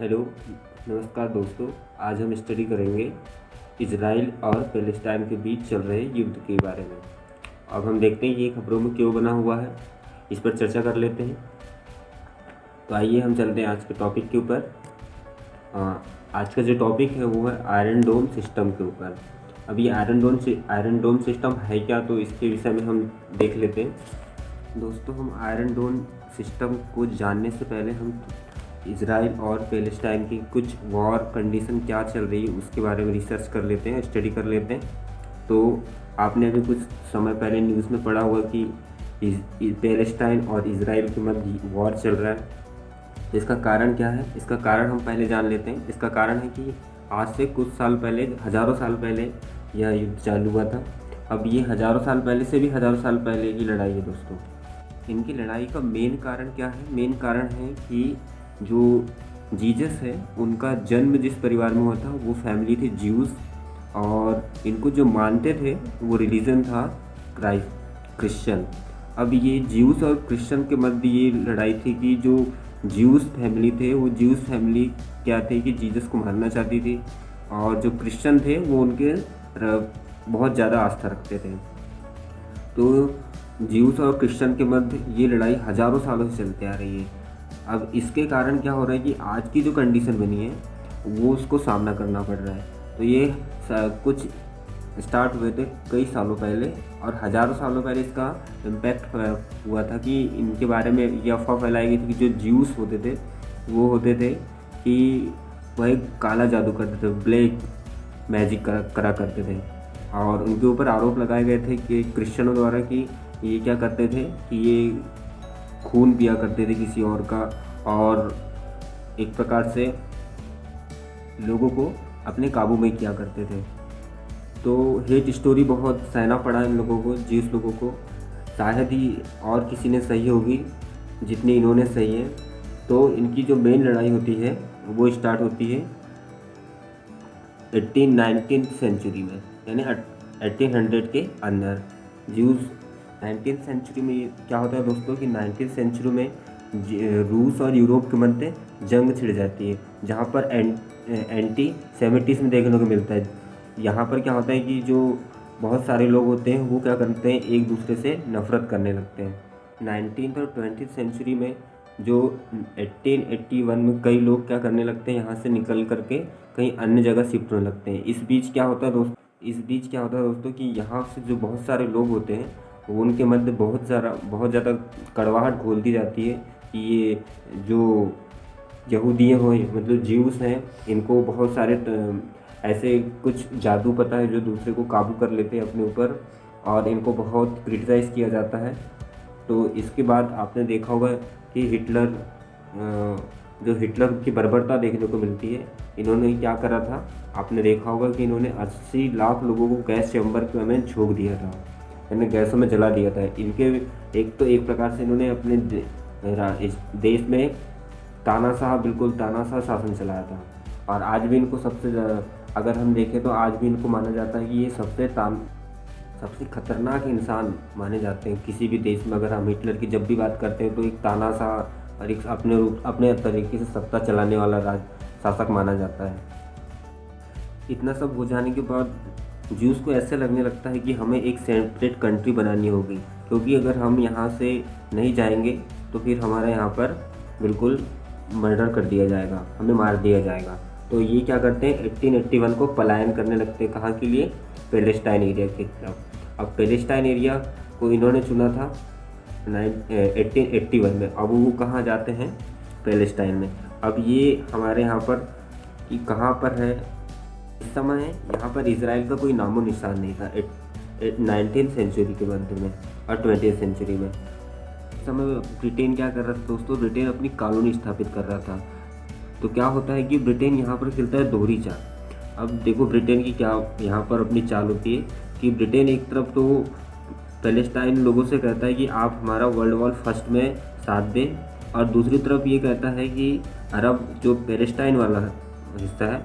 Hello, नमस्कार दोस्तों। आज हम स्टडी करेंगे इजराइल और पैलेस्टाइन के बीच चल रहे युद्ध के बारे में। अब हम देखते हैं ये खबरों में क्यों बना हुआ है, इस पर चर्चा कर लेते हैं। तो आइए हम चलते हैं आज के टॉपिक के ऊपर। आज का जो टॉपिक है वो है आयरन डोम सिस्टम के ऊपर। अब ये आयरन डोम सिस्टम है क्या, तो इसके विषय में हम देख लेते हैं। दोस्तों, हम आयरन डोम सिस्टम को जानने से पहले हम इजराइल और पैलेस्टाइन की कुछ वॉर कंडीशन क्या चल रही है उसके बारे में रिसर्च कर लेते हैं, स्टडी कर लेते हैं। तो आपने अभी कुछ समय पहले न्यूज़ में पढ़ा होगा कि पैलेस्टाइन और इजराइल के मध्य वॉर चल रहा है। तो इसका कारण क्या है, इसका कारण हम पहले जान लेते हैं। इसका कारण है कि आज से कुछ साल पहले, हज़ारों साल पहले यह युद्ध चालू हुआ था। अब ये हज़ारों साल पहले से भी हज़ारों साल पहले की लड़ाई है दोस्तों। इनकी लड़ाई का मेन कारण क्या है? मेन कारण है कि जो जीसस है उनका जन्म जिस परिवार में हुआ था वो फैमिली थी ज्यूस, और इनको जो मानते थे वो रिलीजन था क्रिश्चियन। अब ये ज्यूस और क्रिश्चियन के मध्य ये लड़ाई थी कि जो ज्यूस फैमिली थे वो ज्यूस फैमिली क्या थे कि जीसस को मारना चाहती थी, और जो क्रिश्चियन थे वो उनके बहुत ज़्यादा आस्था रखते थे। तो ज्यूस और क्रिश्चियन के मध्य ये लड़ाई हज़ारों सालों से चलती आ रही है। अब इसके कारण क्या हो रहा है कि आज की जो कंडीशन बनी है वो उसको सामना करना पड़ रहा है। तो ये कुछ स्टार्ट हुए थे कई सालों पहले, और हज़ारों सालों पहले इसका इम्पैक्ट हुआ था कि इनके बारे में ये अफवाह फैलाई गई थी कि जो ज्यूस होते थे वो होते थे कि वह एक काला जादू करते थे, ब्लैक मैजिक करा करते थे। और उनके ऊपर आरोप लगाए गए थे कि क्रिश्चियनों द्वारा कि ये क्या करते थे कि ये खून पिया करते थे किसी और का, और एक प्रकार से लोगों को अपने काबू में किया करते थे। तो हेट स्टोरी बहुत सहना पड़ा इन लोगों को, जिस लोगों को शायद ही और किसी ने सही होगी जितनी इन्होंने सही है। तो इनकी जो मेन लड़ाई होती है वो स्टार्ट होती है 19th सेंचुरी में, यानी 1800 के अंदर। ज्यूस 19th सेंचुरी में क्या होता है दोस्तों कि 19th सेंचुरी में रूस और यूरोप के मध्य जंग छिड़ जाती है, जहाँ पर एंटी सेमिटिज्म देखने को मिलता है। यहाँ पर क्या होता है कि जो बहुत सारे लोग होते हैं वो क्या करते हैं, एक दूसरे से नफरत करने लगते हैं। 19th और 20th सेंचुरी में जो 1881 में कई लोग क्या करने लगते हैं, यहाँ से निकल करके कहीं अन्य जगह शिफ्ट होने लगते हैं। इस बीच क्या होता है दोस्तों कि यहाँ से जो बहुत सारे लोग होते हैं वो उनके मध्य बहुत ज़्यादा कड़वाहट घोल दी जाती है कि ये जो यहूदियाँ हो, मतलब ज्यूस हैं, इनको बहुत सारे ऐसे कुछ जादू पता है जो दूसरे को काबू कर लेते हैं अपने ऊपर, और इनको बहुत क्रिटिसाइज़ किया जाता है। तो इसके बाद आपने देखा होगा कि हिटलर की बर्बरता देखने को मिलती है। इन्होंने क्या करा था, आपने देखा होगा कि इन्होंने 80 लाख लोगों को गैस चैम्बर में झोंक दिया था, यानी गैसों में जला दिया था। इनके एक प्रकार से इन्होंने अपने इस देश में बिल्कुल तानाशाह शासन चलाया था। और आज भी इनको अगर हम देखें तो आज भी इनको माना जाता है कि ये सबसे खतरनाक इंसान माने जाते हैं किसी भी देश में। अगर हम हिटलर की जब भी बात करते हैं तो एक तानाशाह और एक अपने तरीके से सत्ता चलाने वाला शासक माना जाता है। इतना सब हो जाने के बाद ज्यूस को ऐसे लगने लगता है कि हमें एक सेपरेट कंट्री बनानी होगी, क्योंकि अगर हम यहाँ से नहीं जाएंगे तो फिर हमारा यहाँ पर बिल्कुल मर्डर कर दिया जाएगा, हमें मार दिया जाएगा। तो ये क्या करते हैं, 1881 को पलायन करने लगते हैं। कहाँ के लिए? पैलेस्टाइन एरिया की तरफ। अब पैलेस्टाइन एरिया को इन्होंने चुना था 1881 में। अब वो कहाँ जाते हैं? पैलेस्टाइन में। अब ये हमारे यहाँ पर कि कहाँ पर है इस समय, यहाँ पर इजराइल का कोई नामो निशान नहीं था 19th सेंचुरी के मध्य में और 20th सेंचुरी में। इस समय ब्रिटेन क्या कर रहा था दोस्तों? ब्रिटेन अपनी कॉलोनी स्थापित कर रहा था। तो क्या होता है कि ब्रिटेन यहाँ पर खेलता है दोहरी चाल। अब देखो ब्रिटेन की क्या यहाँ पर अपनी चाल होती है कि ब्रिटेन एक तरफ तो पैलेस्टाइन लोगों से कहता है कि आप हमारा वर्ल्ड वॉर फर्स्ट में साथ दें, और दूसरी तरफ ये कहता है कि अरब जो पैलेस्टाइन वाला हिस्सा है,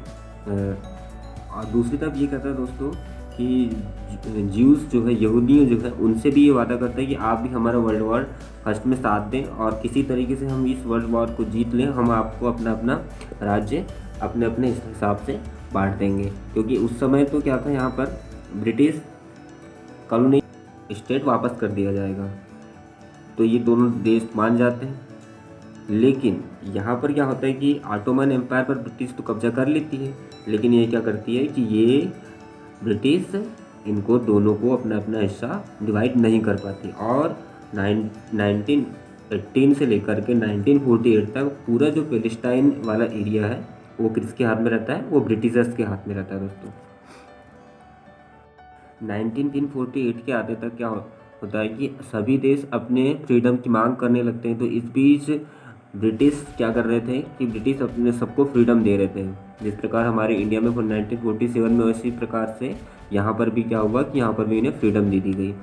और दूसरी तरफ ये कहता है दोस्तों कि ज्यूस जो है, यहूदी जो है, उनसे भी ये वादा करता है कि आप भी हमारा वर्ल्ड वॉर फर्स्ट में साथ दें और किसी तरीके से हम इस वर्ल्ड वॉर को जीत लें, हम आपको अपना अपना राज्य अपने अपने हिसाब से बांट देंगे। क्योंकि उस समय तो क्या था, यहाँ पर ब्रिटिश कॉलोनी स्टेट वापस कर दिया जाएगा। तो ये दोनों देश मान जाते हैं। लेकिन यहाँ पर क्या होता है कि ऑटोमन एम्पायर पर ब्रिटिश तो कब्जा कर लेती है, लेकिन ये क्या करती है कि ये ब्रिटिश इनको दोनों को अपना अपना हिस्सा डिवाइड नहीं कर पाती और 1918 से लेकर के 1948 तक पूरा जो पैलेस्टाइन वाला एरिया है वो किसके हाथ में रहता है? वो ब्रिटिशर्स के हाथ में रहता है दोस्तों। 1948 के आते तक क्या होता है कि सभी देश अपने फ्रीडम की मांग करने लगते हैं। तो इस बीच ब्रिटिश क्या कर रहे थे कि ब्रिटिश अपने सबको फ्रीडम दे रहे थे। जिस प्रकार हमारे इंडिया में 1947 में, उसी प्रकार से यहाँ पर भी क्या हुआ कि यहाँ पर भी इन्हें फ्रीडम दे दी गई।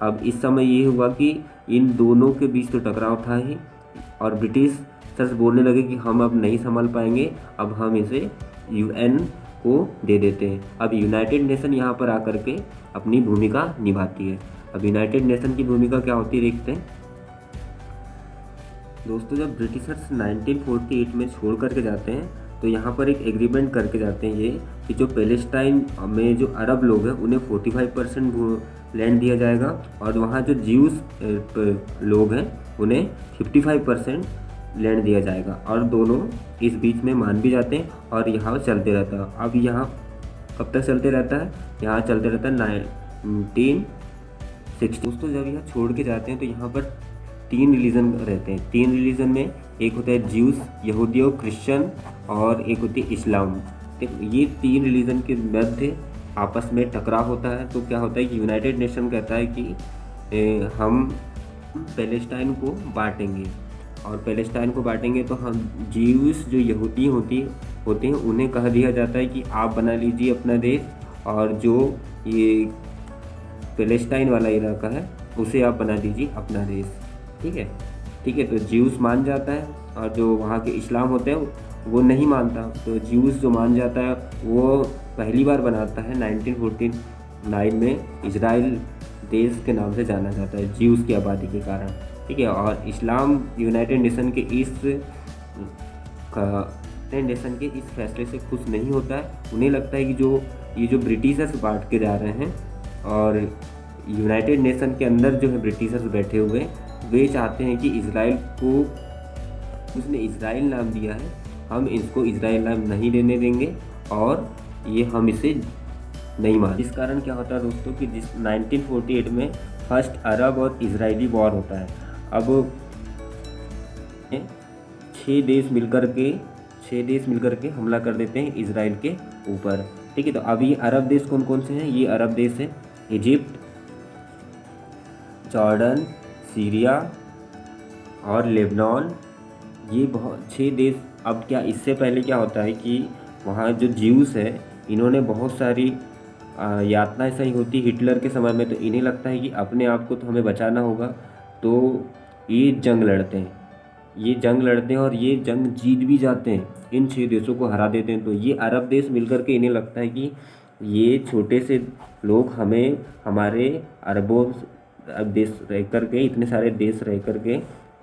अब इस समय ये हुआ कि इन दोनों के बीच तो टकराव था ही और ब्रिटिश सच बोलने लगे कि हम अब नहीं संभाल पाएंगे, अब हम इसे UN को दे देते हैं। अब यूनाइटेड नेशन यहाँ पर आकर के अपनी भूमिका निभाती है। अब यूनाइटेड नेशन की भूमिका क्या होती है देखते हैं दोस्तों। जब ब्रिटिशर्स 1948 में छोड़ करके जाते हैं तो यहाँ पर एक एग्रीमेंट करके जाते हैं ये कि जो पैलेस्टाइन में जो अरब लोग हैं उन्हें 45% लैंड दिया जाएगा और वहाँ जो ज्यूस लोग हैं उन्हें 55% लैंड दिया जाएगा। और दोनों इस बीच में मान भी जाते हैं और यहाँ चलते रहता है। अब यहाँ कब तक चलते रहता है? यहाँ चलते रहता है 1960। दोस्तों जब यहाँ छोड़ के जाते हैं तो यहाँ पर 3 रिलीजन रहते हैं। 3 रिलीजन में एक होता है ज्यूस, यहूदी और क्रिश्चियन, और एक होती है इस्लाम। तो ये 3 रिलीजन के मध्य आपस में टकराव होता है। तो क्या होता है कि यूनाइटेड नेशन कहता है कि हम पैलेस्टाइन को बांटेंगे और पैलेस्टाइन को बांटेंगे तो हम ज्यूस जो यहूदी होते हैं उन्हें कह दिया जाता है कि आप बना लीजिए अपना देश और जो ये पैलेस्टाइन वाला इलाका है उसे आप बना दीजिए अपना देश। ठीक है। तो ज्यूस मान जाता है और जो वहाँ के इस्लाम होते हैं वो नहीं मानता। तो ज्यूस जो मान जाता है वो पहली बार बनाता है 1949 में इजराइल देश के नाम से जाना जाता है ज्यूस की आबादी के कारण। ठीक है। और इस्लाम यूनाइटेड नेशन के इस फैसले से खुश नहीं होता है। उन्हें लगता है कि ये जो ब्रिटिशर्स बांट के जा रहे हैं और यूनाइटेड नेशन के अंदर जो है ब्रिटिशर्स बैठे हुए वे चाहते हैं कि इजराइल को, उसने इजराइल नाम दिया है, हम इसको इजराइल नाम नहीं देने देंगे और ये हम इसे नहीं मान। इस कारण क्या होता है दोस्तों कि 1948 में फर्स्ट अरब और इजरायली वॉर होता है। अब 6 देश मिलकर के हमला कर देते हैं इजराइल के ऊपर। ठीक है। तो अब ये अरब देश कौन कौन से हैं? ये अरब देश हैं इजिप्ट, जॉर्डन, सीरिया और लेबनान। ये 6 देश। अब क्या इससे पहले क्या होता है कि वहाँ जो ज्यूस है इन्होंने बहुत सारी यातनाएं सही होती हिटलर के समय में। तो इन्हें लगता है कि अपने आप को तो हमें बचाना होगा, तो ये जंग लड़ते हैं और ये जंग जीत भी जाते हैं, इन 6 देशों को हरा देते हैं। तो ये अरब देश मिलकर के इन्हें लगता है कि ये छोटे से लोग हमें, हमारे अरबों देश रह करके, इतने सारे देश रह करके,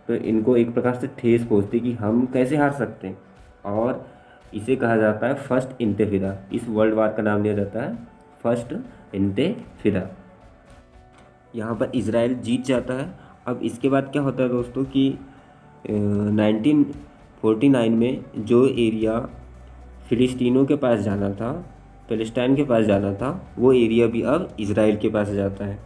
तो इनको एक प्रकार से ठेस पहुँचती कि हम कैसे हार सकते हैं। और इसे कहा जाता है फर्स्ट इंतफादा। इस वर्ल्ड वार का नाम लिया जाता है फर्स्ट इंतफादा। यहाँ पर इजराइल जीत जाता है। अब इसके बाद क्या होता है दोस्तों कि 1949 में जो एरिया फिलिस्तीनों के पास जाना था, पैलेस्टाइन के पास जाना था, वो एरिया भी अब इजराइल के पास जाता है।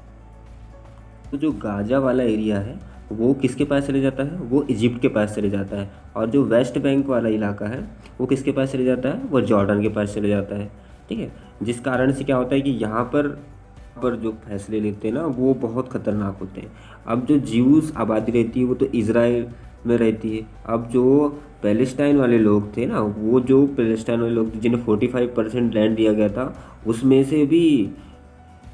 तो जो गाजा वाला एरिया है वो किसके पास चले जाता है? वो इजिप्ट के पास चले जाता है। और जो वेस्ट बैंक वाला इलाका है वो किसके पास चले जाता है? वो जॉर्डन के पास चले जाता है। ठीक है। जिस कारण से क्या होता है कि यहाँ पर जो फैसले लेते हैं ना वो बहुत ख़तरनाक होते हैं। अब जो ज्यूस आबादी रहती है वो तो इजराइल में रहती है। अब जो पैलेस्टाइन वाले लोग थे ना, वो जो पैलेस्टाइन वाले लोग थे जिन्हें 45% लैंड दिया गया था, उसमें से भी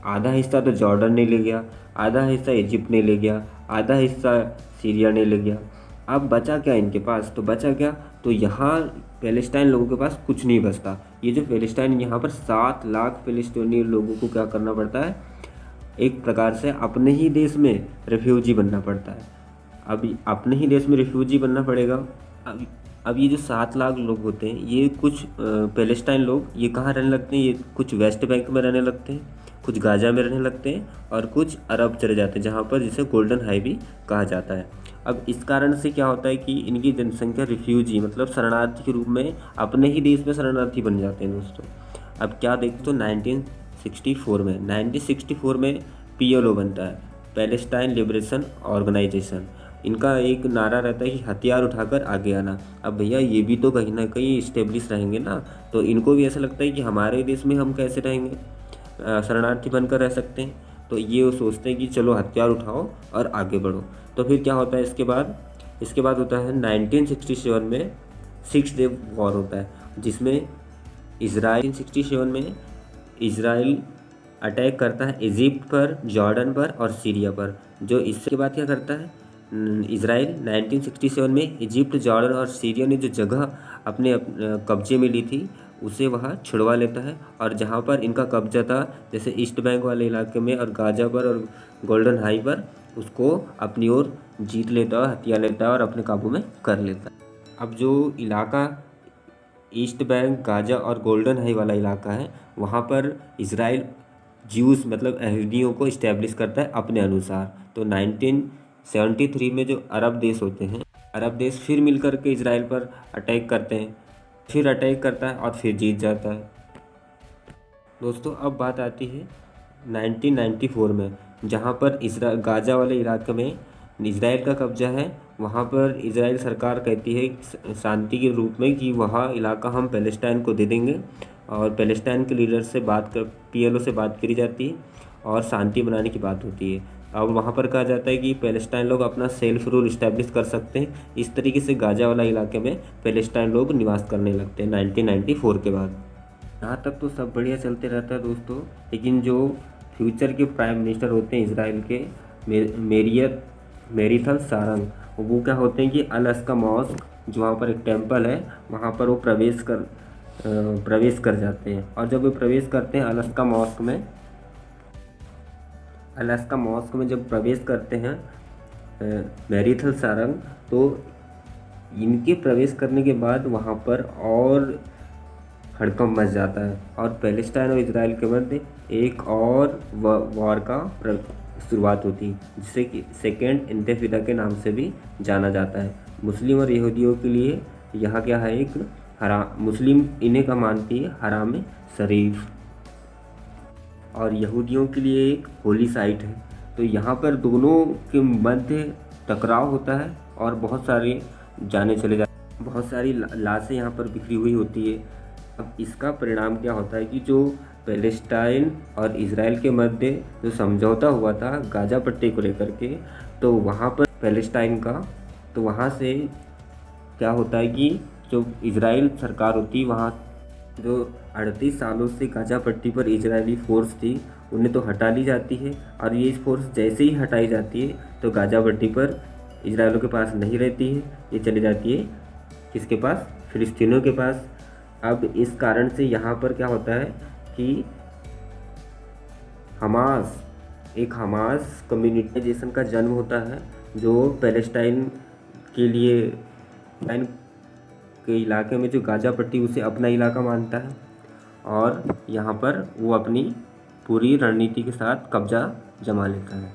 आधा हिस्सा तो जॉर्डन ने ले गया, आधा हिस्सा इजिप्ट ने ले गया, आधा हिस्सा सीरिया ने ले गया। अब बचा क्या इनके पास? तो बचा क्या? तो यहाँ पैलेस्टाइन लोगों के पास कुछ नहीं बचता। ये जो पैलेस्टाइन, यहाँ पर 7 लाख पैलेस्टाइनी लोगों को क्या करना पड़ता है, एक प्रकार से अपने ही देश में रेफ्यूजी बनना पड़ता है। अब अपने ही देश में रेफ्यूजी बनना पड़ेगा। अब ये जो 7 लाख लोग होते हैं, ये कुछ पैलेस्टाइन लोग ये कहाँ रहने लगते हैं, ये कुछ वेस्ट बैंक में रहने लगते हैं, कुछ गाज़ा में रहने लगते हैं और कुछ अरब चले जाते हैं, जहाँ पर जिसे गोल्डन हाईवे कहा जाता है। अब इस कारण से क्या होता है कि इनकी जनसंख्या रिफ्यूजी मतलब शरणार्थी के रूप में अपने ही देश में शरणार्थी बन जाते हैं दोस्तों। अब क्या देखते तो 1964 में PLO बनता है, पैलेस्टाइन लिबरेशन ऑर्गेनाइजेशन। इनका एक नारा रहता है कि हथियार उठाकर आगे आना। अब भैया ये भी तो कहीं ना कहीं इस्टेब्लिश रहेंगे ना, तो इनको भी ऐसा लगता है कि हमारे देश में हम कैसे रहेंगे, शरणार्थी बनकर रह सकते हैं। तो ये वो सोचते हैं कि चलो हथियार उठाओ और आगे बढ़ो। तो फिर क्या होता है इसके बाद होता है 1967 में 6 डे वॉर होता है, जिसमें इजराइल 1967 में इजराइल अटैक करता है इजिप्ट पर, जॉर्डन पर और सीरिया पर। जो इसके बाद क्या करता है इजराइल 1967 में इजिप्ट, जॉर्डन और सीरिया ने जो जगह अपने कब्जे में ली थी उसे वहाँ छुड़वा लेता है, और जहाँ पर इनका कब्जा था जैसे ईस्ट बैंक वाले इलाके में और गाज़ा पर और गोल्डन हाई पर, उसको अपनी ओर जीत लेता है, हथिया लेता है और अपने काबू में कर लेता है। अब जो इलाका ईस्ट बैंक, गाज़ा और गोल्डन हाई वाला इलाका है, वहाँ पर इजराइल ज्यूस मतलब यहूदियों को इस्टेब्लिश करता है अपने अनुसार। तो 1973 में जो अरब देश होते हैं, अरब देश फिर मिलकर के इजराइल पर अटैक करते हैं, फिर अटैक करता है और फिर जीत जाता है। दोस्तों अब बात आती है 1994 में, जहाँ पर गाज़ा वाले इलाके में इजराइल का कब्जा है। वहाँ पर इजराइल सरकार कहती है शांति के रूप में कि वहाँ इलाका हम पैलेस्टाइन को दे देंगे, और पैलेस्टाइन के लीडर से PLO से बात करी जाती है और शांति बनाने की बात होती है। अब वहाँ पर कहा जाता है कि पैलेस्टाइन लोग अपना सेल्फ रूल इस्टेब्लिश कर सकते हैं। इस तरीके से गाज़ा वाला इलाके में पैलेस्टाइन लोग निवास करने लगते हैं 1994 के बाद। यहाँ तक तो सब बढ़िया चलते रहता है दोस्तों, लेकिन जो फ्यूचर के प्राइम मिनिस्टर होते हैं इजराइल के, मेरिथल सारंग, वो क्या होते हैं कि अल अक्सा मॉस्क, जो वहाँ पर एक टेम्पल है, वहाँ पर वो प्रवेश कर जाते हैं। और जब वो प्रवेश करते हैं अल अक्सा मॉस्क में जब प्रवेश करते हैं मेरिथल सारंग, तो इनके प्रवेश करने के बाद वहाँ पर और हड़कंप मच जाता है और पैलेस्टाइन और इजराइल के मध्य एक और वॉर का शुरुआत होती है, जिसे कि सेकेंड इंतफादा के नाम से भी जाना जाता है। मुस्लिम और यहूदियों के लिए यहाँ क्या है, एक मुस्लिम इन्हें का मानती है हराम शरीफ, और यहूदियों के लिए एक होली साइट है। तो यहाँ पर दोनों के मध्य टकराव होता है और बहुत सारी जाने चले जाते हैं, बहुत सारी लाशें यहाँ पर बिखरी हुई होती है। अब इसका परिणाम क्या होता है कि जो पैलेस्टाइन और इजराइल के मध्य जो समझौता हुआ था गाज़ा पट्टी को लेकर के, तो वहाँ पर पैलेस्टाइन का, तो वहाँ से क्या होता है कि जो इजराइल सरकार होती, वहाँ जो 38 सालों से गाज़ा पट्टी पर इजरायली फोर्स थी उन्हें तो हटा ली जाती है, और ये फोर्स जैसे ही हटाई जाती है तो गाज़ा पट्टी पर इजराइलियों के पास नहीं रहती है, ये चली जाती है किसके पास, फिलिस्तीनियों के पास। अब इस कारण से यहाँ पर क्या होता है कि हमास कम्युनिटाइजेशन का जन्म होता है, जो पैलेस्टाइन के लिए के इलाके में जो गाज़ा पट्टी उसे अपना इलाका मानता है, और यहाँ पर वो अपनी पूरी रणनीति के साथ कब्जा जमा लेता है।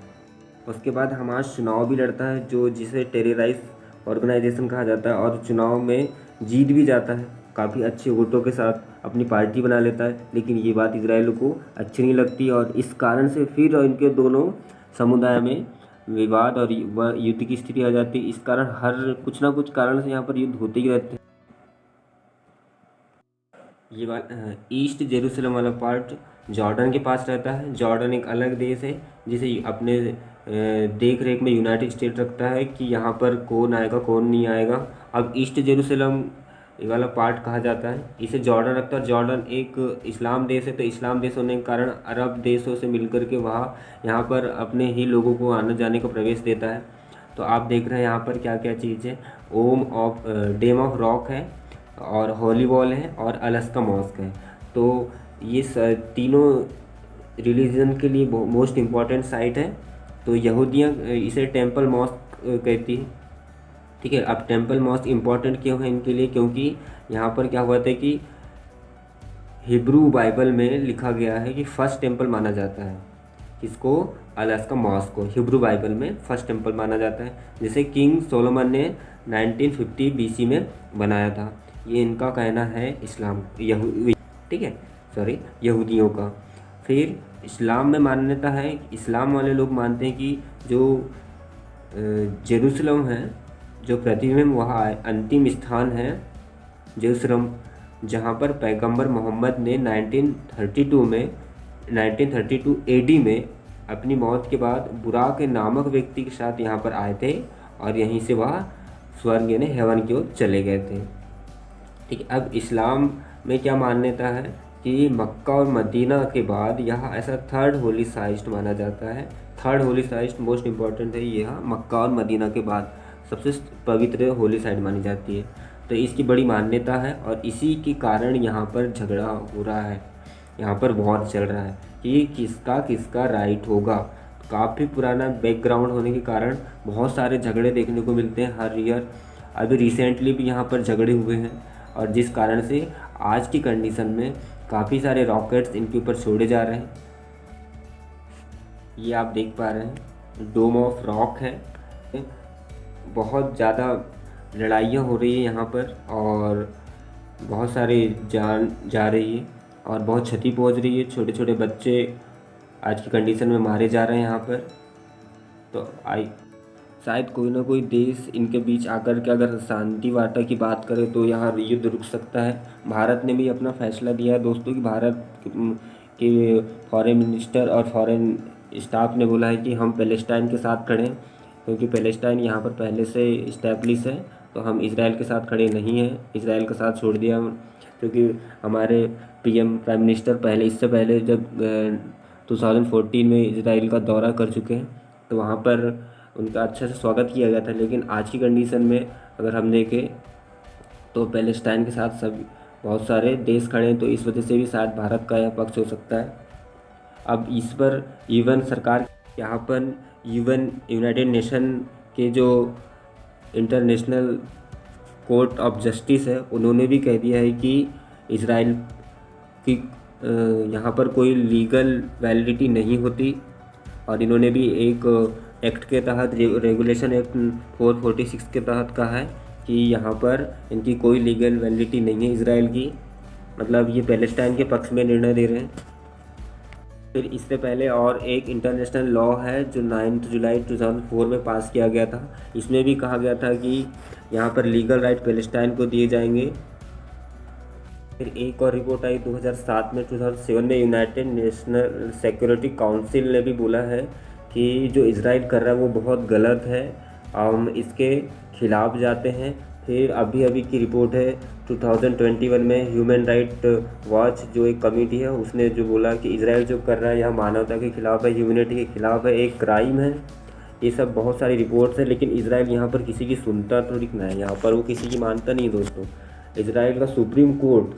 उसके बाद हमास चुनाव भी लड़ता है, जिसे टेररिस्ट ऑर्गेनाइजेशन कहा जाता है, और चुनाव में जीत भी जाता है काफ़ी अच्छे वोटों के साथ, अपनी पार्टी बना लेता है। लेकिन ये बात इजराइल को अच्छी नहीं लगती, और इस कारण से फिर इनके दोनों समुदाय में विवाद और युद्ध की स्थिति आ जाती है। इस कारण हर कुछ ना कुछ कारण से यहाँ पर युद्ध होते ही रहते हैं। ये बात ईस्ट जेरूसलम वाला पार्ट जॉर्डन के पास रहता है। जॉर्डन एक अलग देश है जिसे अपने देख रेख में यूनाइटेड स्टेट रखता है कि यहाँ पर कौन आएगा कौन नहीं आएगा। अब ईस्ट जेरूसलम वाला पार्ट कहा जाता है, इसे जॉर्डन रखता है। जॉर्डन एक इस्लाम देश है, तो इस्लाम देश होने के कारण अरब देशों से मिलकर के यहाँ पर अपने ही लोगों को आने जाने का प्रवेश देता है। तो आप देख रहे हैं यहाँ पर क्या क्या चीज़ है। डेम ऑफ रॉक है, और हॉली वॉल है, और अलास्का मॉस्क है। तो ये तीनों रिलीजन के लिए मोस्ट इम्पॉर्टेंट साइट है। तो यहूदियाँ इसे टेंपल मॉस्क कहती है। ठीक है, अब टेंपल मॉस्क इम्पॉर्टेंट क्यों है इनके लिए, क्योंकि यहाँ पर क्या हुआ था कि हिब्रू बाइबल में लिखा गया है कि फर्स्ट टेंपल माना जाता है किसको, अलास्का मॉस्क को हिब्रू बाइबल में फर्स्ट टेंपल माना जाता है, जिसे किंग सोलोमन ने 1950 बीसी में बनाया था। ये इनका कहना है, इस्लाम ठीक है, सॉरी, यहूदियों का। फिर इस्लाम में मान्यता है, इस्लाम वाले लोग मानते हैं कि जो जेरूसलम है, जो पृथ्वी में वह अंतिम स्थान है जेरूसलम, जहाँ पर पैगंबर मोहम्मद ने 1932 एडी में अपनी मौत के बाद बुराक नामक व्यक्ति के साथ यहाँ पर आए थे, और यहीं से वह स्वर्ग यानी हेवन की ओर चले गए थे। ठीक है, अब इस्लाम में क्या मान्यता है कि मक्का और मदीना के बाद यह ऐसा थर्ड होली साइट माना जाता है। Third Holi site most important है, यह मक्का और मदीना के बाद सबसे पवित्र होली साइट मानी जाती है। तो इसकी बड़ी मान्यता है, और इसी के कारण यहाँ पर झगड़ा हो रहा है, यहाँ पर वॉर चल रहा है कि किसका किसका राइट होगा। काफ़ी पुराना बैकग्राउंड होने के कारण बहुत सारे झगड़े देखने को मिलते हैं हर ईयर। अभी रिसेंटली भी यहाँ पर झगड़े हुए हैं, और जिस कारण से आज की कंडीशन में काफ़ी सारे रॉकेट्स इनके ऊपर छोड़े जा रहे हैं। ये आप देख पा रहे हैं, डोम ऑफ रॉक है। बहुत ज़्यादा लड़ाइयाँ हो रही है यहाँ पर, और बहुत सारी जान जा रही है, और बहुत क्षति पहुँच रही है। छोटे छोटे बच्चे आज की कंडीशन में मारे जा रहे हैं यहाँ पर। तो शायद कोई ना कोई देश इनके बीच आकर के अगर शांति वार्ता की बात करें तो यहाँ युद्ध रुक सकता है। भारत ने भी अपना फैसला दिया है दोस्तों कि भारत के फॉरेन मिनिस्टर और फॉरेन स्टाफ ने बोला है कि हम पैलेस्टाइन के साथ खड़े हैं, क्योंकि पैलेस्टाइन यहाँ पर पहले से इस्टेब्लिश है। तो हम इजराइल के साथ खड़े नहीं हैं, इजराइल का साथ छोड़ दिया, क्योंकि हमारे प्राइम मिनिस्टर इससे पहले जब 2014 में इजराइल का दौरा कर चुके हैं, तो वहाँ पर उनका अच्छे से स्वागत किया गया था। लेकिन आज की कंडीशन में अगर हम देखें तो पैलेस्टाइन के साथ सभी बहुत सारे देश खड़े हैं, तो इस वजह से भी शायद भारत का यह पक्ष हो सकता है। अब इस पर यूएन सरकार यहाँ पर यूनाइटेड नेशन के जो इंटरनेशनल कोर्ट ऑफ जस्टिस है, उन्होंने भी कह दिया है कि इजराइल की यहाँ पर कोई लीगल वैलिडिटी नहीं होती, और इन्होंने भी एक एक्ट के तहत, रेगुलेशन एक्ट 446 के तहत कहा है कि यहाँ पर इनकी कोई लीगल वैलिडिटी नहीं है इजराइल की। मतलब ये पैलेस्टाइन के पक्ष में निर्णय दे रहे हैं। फिर इससे पहले और एक इंटरनेशनल लॉ है जो 9 जुलाई 2004 में पास किया गया था। इसमें भी कहा गया था कि यहाँ पर लीगल राइट पैलेस्टाइन को दिए जाएंगे। फिर एक और रिपोर्ट आई 2007 में 2007 में यूनाइटेड नेशनल सिक्योरिटी काउंसिल ने भी बोला है कि जो इजराइल कर रहा है वो बहुत गलत है, हम इसके खिलाफ जाते हैं। फिर अभी की रिपोर्ट है 2021 में ह्यूमन राइट वॉच जो एक कमेटी है, उसने जो बोला कि इजराइल जो कर रहा है यह मानवता के खिलाफ है, ह्यूमैनिटी के खिलाफ है, एक क्राइम है। ये सब बहुत सारी रिपोर्ट्स है, लेकिन इजराइल यहाँ पर किसी की सुनता तो दिखना है, यहाँ पर वो किसी की मानता नहीं दोस्तों। इजराइल का सुप्रीम कोर्ट,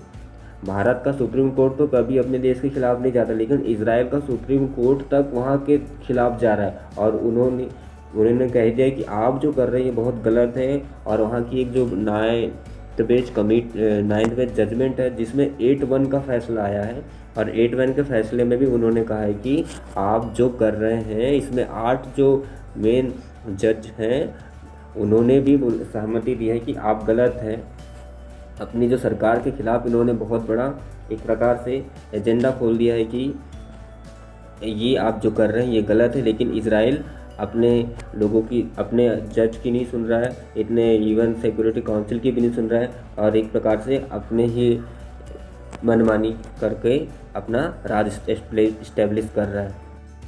भारत का सुप्रीम कोर्ट तो कभी अपने देश के खिलाफ नहीं जाता, लेकिन इजराइल का सुप्रीम कोर्ट तक वहाँ के खिलाफ जा रहा है, और उन्होंने कह दिया कि आप जो कर रहे हैं ये बहुत गलत है। और वहाँ की एक जो नाइन्थ बेंच जजमेंट है जिसमें 8-1 का फैसला आया है, और 8-1 के फैसले में भी उन्होंने कहा है कि आप जो कर रहे हैं इसमें 8 जो मेन जज हैं उन्होंने भी सहमति दी है कि आप गलत हैं। अपनी जो सरकार के खिलाफ इन्होंने बहुत बड़ा एक प्रकार से एजेंडा खोल दिया है कि ये आप जो कर रहे हैं ये गलत है। लेकिन इजराइल अपने लोगों की, अपने जज की नहीं सुन रहा है, इतने यूएन सिक्योरिटी काउंसिल की भी नहीं सुन रहा है, और एक प्रकार से अपने ही मनमानी करके अपना राज इस्टेब्लिश कर रहा है।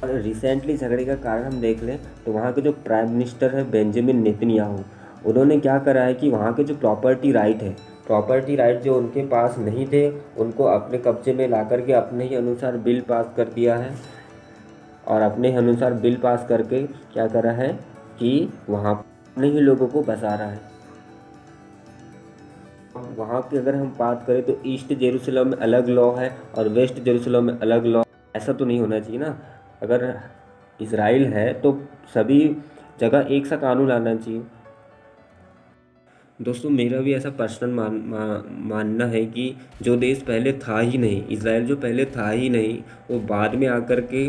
और रिसेंटली झगड़े का कारण हम देख लें तो वहाँ के जो प्राइम मिनिस्टर है बेंजामिन नेतन्याहू, उन्होंने क्या करा है कि वहाँ के जो प्रॉपर्टी राइट जो उनके पास नहीं थे उनको अपने कब्जे में ला करके अपने ही अनुसार बिल पास कर दिया है, और अपने अनुसार बिल पास करके क्या करा है कि वहाँ अपने ही लोगों को बसा रहा है। वहाँ की अगर हम बात करें तो ईस्ट जेरूसलम में अलग लॉ है और वेस्ट जेरूसलम में अलग लॉ। ऐसा तो नहीं होना चाहिए ना। अगर इज़राइल है तो सभी जगह एक सा कानून लाना चाहिए। दोस्तों मेरा भी ऐसा पर्सनल मानना है कि जो देश पहले था ही नहीं, इज़राइल जो पहले था ही नहीं, वो बाद में आकर के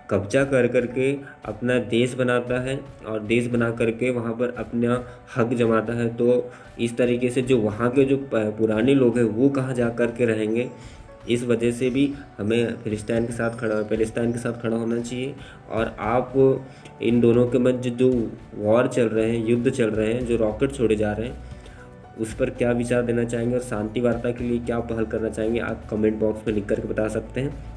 कब्जा कर के अपना देश बनाता है और देश बना करके वहाँ पर अपना हक जमाता है। तो इस तरीके से जो वहाँ के जो पुराने लोग हैं वो कहाँ जा कर के रहेंगे। इस वजह से भी हमें पैलेस्टाइन के साथ खड़ा होना चाहिए। और आप इन दोनों के मध्य जो वॉर चल रहे हैं, युद्ध चल रहे हैं, जो रॉकेट छोड़े जा रहे हैं, उस पर क्या विचार देना चाहेंगे और शांति वार्ता के लिए क्या पहल करना चाहेंगे, आप कमेंट बॉक्स में लिख करके बता सकते हैं।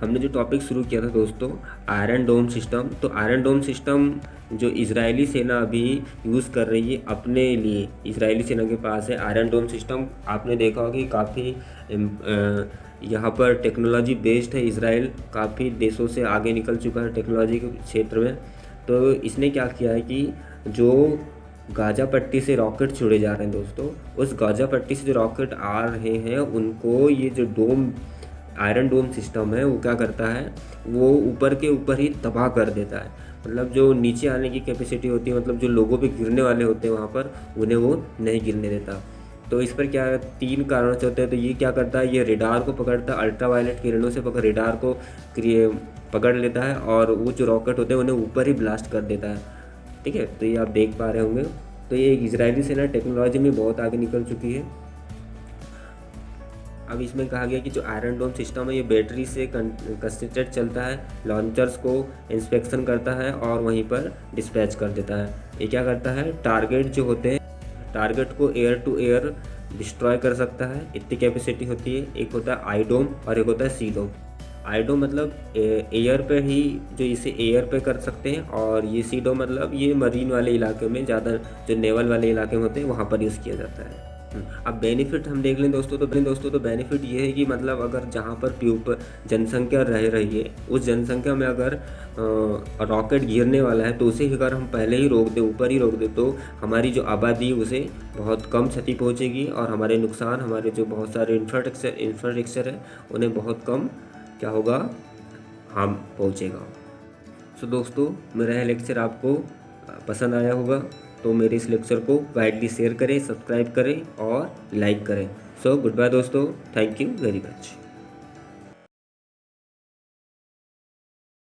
हमने जो टॉपिक शुरू किया था दोस्तों, आयरन डोम सिस्टम, तो आयरन डोम सिस्टम जो इजरायली सेना अभी यूज़ कर रही है अपने लिए, इजरायली सेना के पास है आयरन डोम सिस्टम। आपने देखा होगा कि काफ़ी यहाँ पर टेक्नोलॉजी बेस्ड है। इजराइल काफ़ी देशों से आगे निकल चुका है टेक्नोलॉजी के क्षेत्र में। तो इसने क्या किया है कि जो गाज़ा पट्टी से रॉकेट छोड़े जा रहे हैं दोस्तों, उस गाज़ा पट्टी से जो रॉकेट आ रहे हैं उनको ये जो डोम आयरन डोम सिस्टम है वो क्या करता है, वो ऊपर के ऊपर ही तबाह कर देता है। मतलब जो नीचे आने की कैपेसिटी होती है, मतलब जो लोगों पे गिरने वाले होते हैं वहाँ पर, उन्हें वो नहीं गिरने देता। तो इस पर क्या 3 कारणों से होते हैं। तो ये क्या करता है, ये रेडार को पकड़ता है, अल्ट्रावायलेट किरणों से रेडार को पकड़ लेता है और वो जो रॉकेट होते हैं उन्हें ऊपर ही ब्लास्ट कर देता है। ठीक है, तो ये आप देख पा रहे होंगे। तो ये इजरायली सेना टेक्नोलॉजी में बहुत आगे निकल चुकी है। अब इसमें कहा गया कि जो आयरन डोम सिस्टम है ये बैटरी से कंसंट्रेट चलता है, लॉन्चर्स को इंस्पेक्शन करता है और वहीं पर डिस्पैच कर देता है। ये क्या करता है, टारगेट जो होते हैं, टारगेट को एयर टू एयर डिस्ट्रॉय कर सकता है, इतनी कैपेसिटी होती है। एक होता है आई डोम और एक होता है सी डोम। आई डोम मतलब एयर पे ही, जो इसे एयर पे कर सकते हैं, और ये सी डोम मतलब ये मरीन वाले इलाके में, ज़्यादा जो नेवल वाले इलाके में होते हैं वहाँ पर यूज़ किया जाता है। अब बेनिफिट हम देख लें दोस्तों, तो बेनिफिट ये है कि मतलब अगर जहाँ पर जनसंख्या रह रही है, उस जनसंख्या में अगर रॉकेट गिरने वाला है तो उसे अगर हम पहले ही रोक दें, ऊपर ही रोक दें, तो हमारी जो आबादी उसे बहुत कम क्षति पहुँचेगी और हमारे नुकसान, हमारे जो बहुत सारे इंफ्रास्ट्रक्चर है उन्हें बहुत कम क्या होगा, हार्म पहुँचेगा। सो दोस्तों मेरा यह लेक्चर आपको पसंद आया होगा, तो मेरे इस लेक्चर को वाइडली शेयर करें, सब्सक्राइब करें और लाइक करें। सो गुड बाय दोस्तों, थैंक यू वेरी मच।